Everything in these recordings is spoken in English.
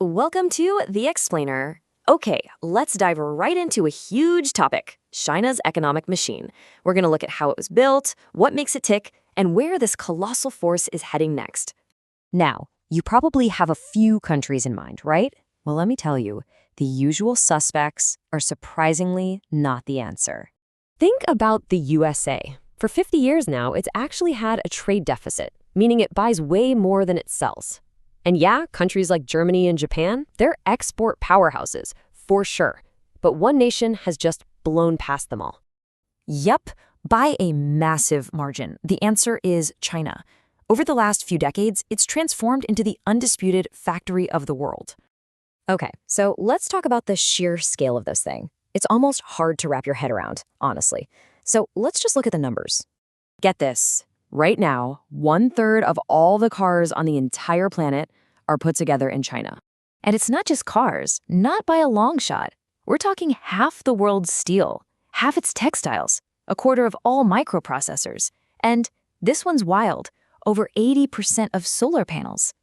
Welcome to The Explainer. Okay, let's dive right into a huge topic, China's economic machine. We're going to look at how it was built, what makes it tick, and where this colossal force is heading next. Now, you probably have a few countries in mind, right? Well, let me tell you, the usual suspects are surprisingly not the answer. Think about the USA. For 50 years now, it's actually had a trade deficit, meaning it buys way more than it sells. And yeah, countries like Germany and Japan, they're export powerhouses, for sure. But one nation has just blown past them all. Yep, by a massive margin. The answer is China. Over the last few decades, it's transformed into the undisputed factory of the world. Okay, so let's talk about the sheer scale of this thing. It's almost hard to wrap your head around, honestly. So let's just look at the numbers. Get this. Right now, 1/3 of all the cars on the entire planet are put together in China. And it's not just cars, not by a long shot. We're talking half the world's steel, half its textiles, a quarter of all microprocessors. And this one's wild, over 80% of solar panels.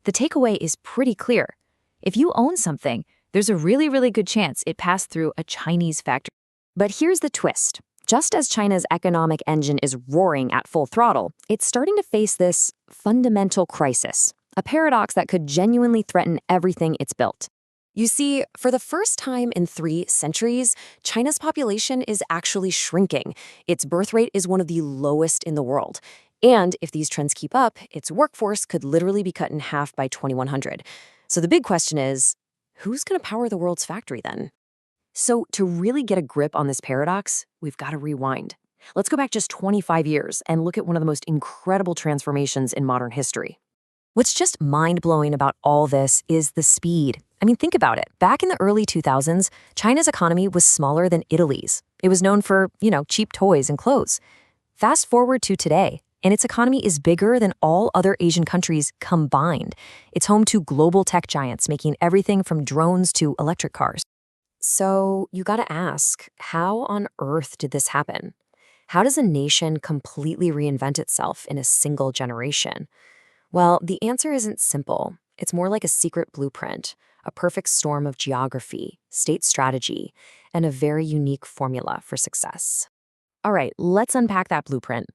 The takeaway is pretty clear. If you own something, there's a really good chance it passed through a Chinese factory. But here's the twist. Just as China's economic engine is roaring at full throttle, it's starting to face this fundamental crisis, a paradox that could genuinely threaten everything it's built. You see, for the first time in 3 centuries, China's population is actually shrinking. Its birth rate is one of the lowest in the world. And if these trends keep up, its workforce could literally be cut in half by 2100. So the big question is, who's going to power the world's factory then? So to really get a grip on this paradox, we've got to rewind. Let's go back just 25 years and look at one of the most incredible transformations in modern history. What's just mind-blowing about all this is the speed. I mean, think about it. Back in the early 2000s, China's economy was smaller than Italy's. It was known for, cheap toys and clothes. Fast forward to today, and its economy is bigger than all other Asian countries combined. It's home to global tech giants making everything from drones to electric cars. So you gotta ask, how on earth did this happen? How does a nation completely reinvent itself in a single generation? Well, the answer isn't simple. It's more like a secret blueprint, a perfect storm of geography, state strategy, and a very unique formula for success. All right, let's unpack that blueprint.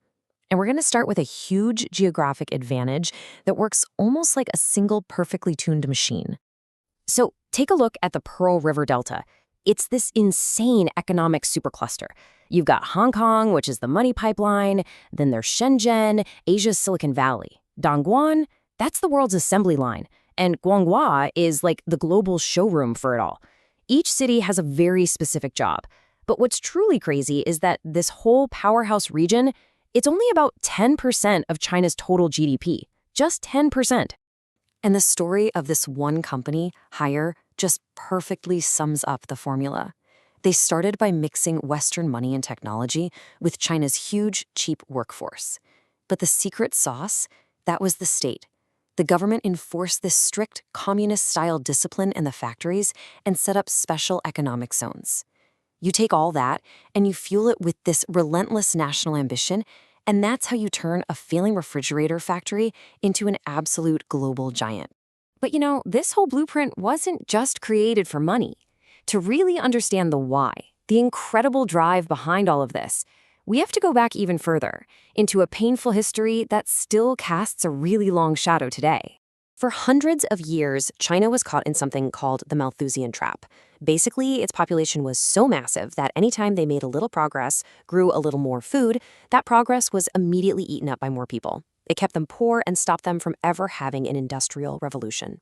And we're gonna start with a huge geographic advantage that works almost like a single perfectly tuned machine. So take a look at the Pearl River Delta. It's this insane economic supercluster. You've got Hong Kong, which is the money pipeline, then there's Shenzhen, Asia's Silicon Valley. Dongguan, that's the world's assembly line, and Guangdong is like the global showroom for it all. Each city has a very specific job. But what's truly crazy is that this whole powerhouse region, it's only about 10% of China's total GDP. Just 10%. And the story of this one company, Haier, just perfectly sums up the formula. They started by mixing Western money and technology with China's huge, cheap workforce. But the secret sauce, that was the state. The government enforced this strict communist-style discipline in the factories and set up special economic zones. You take all that and you fuel it with this relentless national ambition, and that's how you turn a failing refrigerator factory into an absolute global giant. But this whole blueprint wasn't just created for money. To really understand the why, the incredible drive behind all of this, we have to go back even further, into a painful history that still casts a really long shadow today. For hundreds of years, China was caught in something called the Malthusian trap. Basically, its population was so massive that anytime they made a little progress, grew a little more food, that progress was immediately eaten up by more people. It kept them poor and stopped them from ever having an industrial revolution.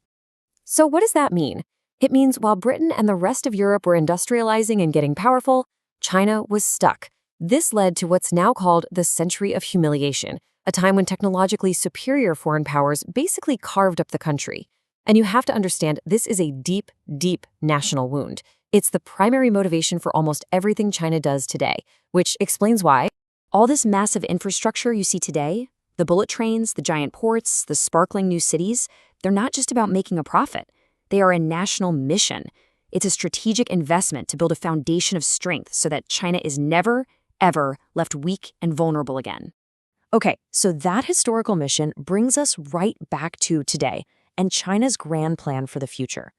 So what does that mean? It means while Britain and the rest of Europe were industrializing and getting powerful, China was stuck. This led to what's now called the Century of Humiliation, a time when technologically superior foreign powers basically carved up the country. And you have to understand, this is a deep, deep national wound. It's the primary motivation for almost everything China does today, which explains why all this massive infrastructure you see today, the bullet trains, the giant ports, the sparkling new cities, they're not just about making a profit. They are a national mission. It's a strategic investment to build a foundation of strength so that China is never, ever left weak and vulnerable again. Okay, so that historical mission brings us right back to today. and China's grand plan for the future.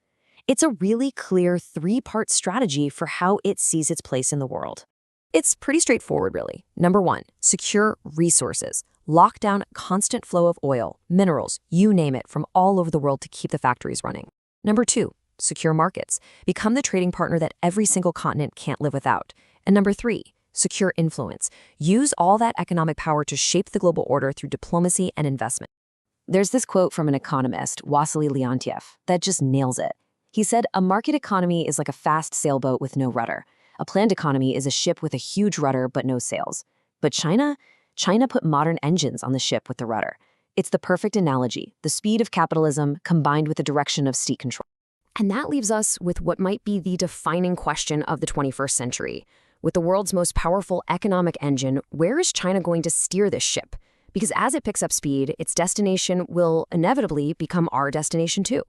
It's a really clear three-part strategy for how it sees its place in the world. It's pretty straightforward, really. Number one, secure resources. Lock down a constant flow of oil, minerals, you name it, from all over the world to keep the factories running. Number two, secure markets. Become the trading partner that every single continent can't live without. And number three, secure influence. Use all that economic power to shape the global order through diplomacy and investment. There's this quote from an economist, Wassily Leontief, that just nails it. He said, "A market economy is like a fast sailboat with no rudder. A planned economy is a ship with a huge rudder but no sails. But China put modern engines on the ship with the rudder. It's the perfect analogy, the speed of capitalism combined with the direction of state control." And that leaves us with what might be the defining question of the 21st century. With the world's most powerful economic engine, where is China going to steer this ship? Because as it picks up speed, its destination will inevitably become our destination too.